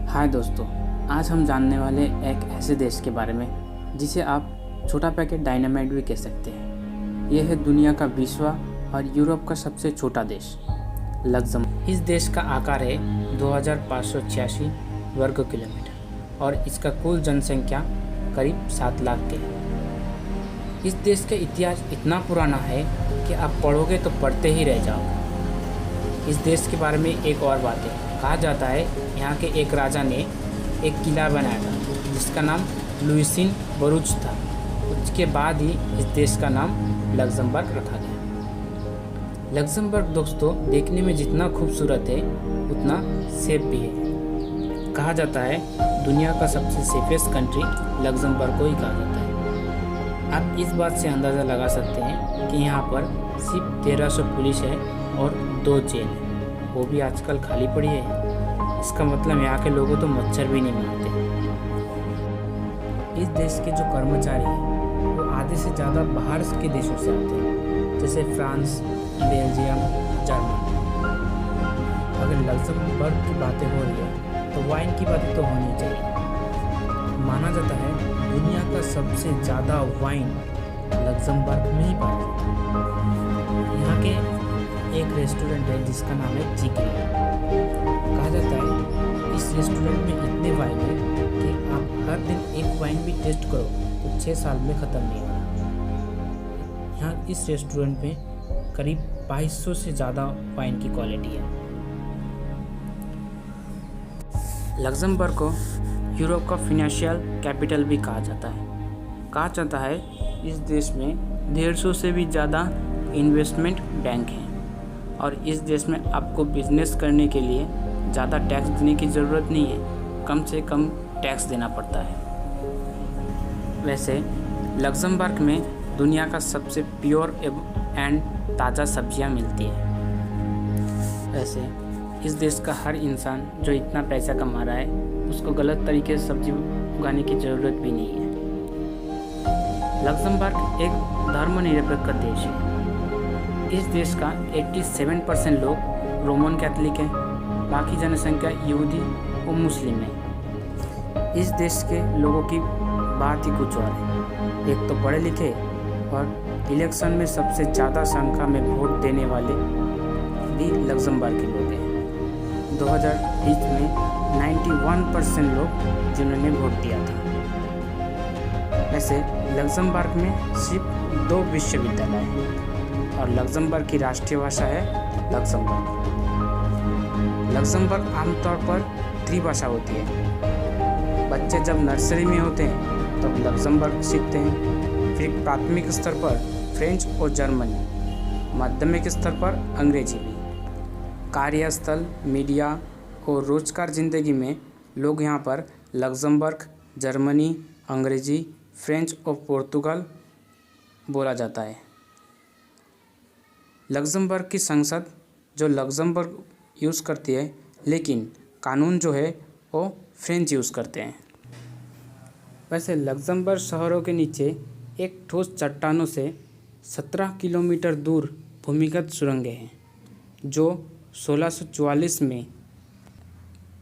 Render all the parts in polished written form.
हाय दोस्तों, आज हम जानने वाले एक ऐसे देश के बारे में जिसे आप छोटा पैकेट डायनामाइट भी कह सकते हैं। यह है दुनिया का 20वां और यूरोप का सबसे छोटा देश लग्जमबर्ग। इस देश का आकार है 2586 वर्ग किलोमीटर और इसका कुल जनसंख्या करीब 7 लाख के है। इस देश का इतिहास इतना पुराना है कि आप पढ़ोगे तो पढ़ते ही रह जाओगे। इस देश के बारे में एक और बात है, कहा जाता है यहाँ के एक राजा ने एक किला बनाया था जिसका नाम लुइसिन बरूच था। उसके बाद ही इस देश का नाम लग्जमबर्ग रखा गया। लग्जमबर्ग दोस्तों देखने में जितना खूबसूरत है उतना सेफ भी है। कहा जाता है दुनिया का सबसे सेफेस्ट कंट्री लग्जमबर्ग को ही कहा जाता है। आप इस बात से अंदाज़ा लगा सकते हैं कि यहाँ पर सिर्फ 1300 पुलिस है और 2 जेल है, वो भी आजकल खाली पड़ी है। इसका मतलब यहाँ के लोगों तो मच्छर भी नहीं मारते। इस देश के जो कर्मचारी हैं वो आधे से ज़्यादा बाहर के देशों से आते हैं, जैसे फ्रांस, बेल्जियम, जर्मनी। अगर लग्जमबर्ग की बातें हो रही है तो वाइन की बातें तो होनी चाहिए। माना जाता है दुनिया का सबसे ज़्यादा वाइन लग्जमबर्ग में ही पाया जाता है। यहाँ के एक रेस्टोरेंट है जिसका नाम है चिकरी। कहा जाता है इस रेस्टोरेंट में इतने वाइन है कि आप हर दिन एक वाइन भी टेस्ट करो तो 6 साल में ख़त्म नहीं होगा। यहाँ इस रेस्टोरेंट में करीब 2200 से ज़्यादा वाइन की क्वालिटी है। लग्जमबर्ग को यूरोप का फिनेंशियल कैपिटल भी कहा जाता है। कहा जाता है इस देश में 150 से भी ज़्यादा इन्वेस्टमेंट बैंक हैं और इस देश में आपको बिजनेस करने के लिए ज़्यादा टैक्स देने की ज़रूरत नहीं है, कम से कम टैक्स देना पड़ता है। वैसे लग्जमबर्ग में दुनिया का सबसे प्योर एंड ताज़ा सब्जियां मिलती है। वैसे इस देश का हर इंसान जो इतना पैसा कमा रहा है उसको गलत तरीके से सब्जी उगाने की ज़रूरत भी नहीं है। लग्जमबर्ग एक धर्मनिरपेक्ष देश है। इस देश का 87% लोग रोमन कैथोलिक हैं, बाकी जनसंख्या यहूदी और मुस्लिम है। इस देश के लोगों की बात ही कुछ और है। एक तो पढ़े लिखे और इलेक्शन में सबसे ज़्यादा संख्या में वोट देने वाले भी लग्जमबर्ग के लोग हैं। 2020 में 91% लोग जिन्होंने वोट दिया था। वैसे लग्जमबर्ग में सिर्फ 2 विश्वविद्यालय हैं और लग्जमबर्ग की राष्ट्रीय भाषा है लग्जमबर्ग। लग्जमबर्ग आमतौर पर त्रिभाषा होती है। बच्चे जब नर्सरी में होते हैं तब लग्जमबर्ग सीखते हैं, फिर प्राथमिक स्तर पर फ्रेंच और जर्मनी, माध्यमिक स्तर पर अंग्रेजी भी। कार्यस्थल, मीडिया और रोजगार जिंदगी में लोग यहाँ पर लग्जमबर्ग, जर्मनी, अंग्रेजी, फ्रेंच और पुर्तगाल बोला जाता है। लग्जमबर्ग की संसद जो लग्जमबर्ग यूज़ करती है, लेकिन कानून जो है वो फ्रेंच यूज़ करते हैं। वैसे लग्जमबर्ग शहरों के नीचे एक ठोस चट्टानों से 17 किलोमीटर दूर भूमिगत सुरंगें हैं जो 1644 में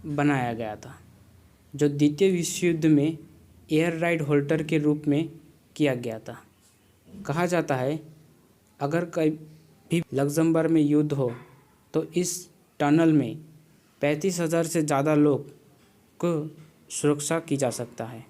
बनाया गया था, जो द्वितीय विश्व युद्ध में एयर राइड होल्डर के रूप में किया गया था। कहा जाता है अगर कभी लग्जमबर्ग में युद्ध हो तो इस टनल में 35,000 से ज़्यादा लोग को सुरक्षा की जा सकता है।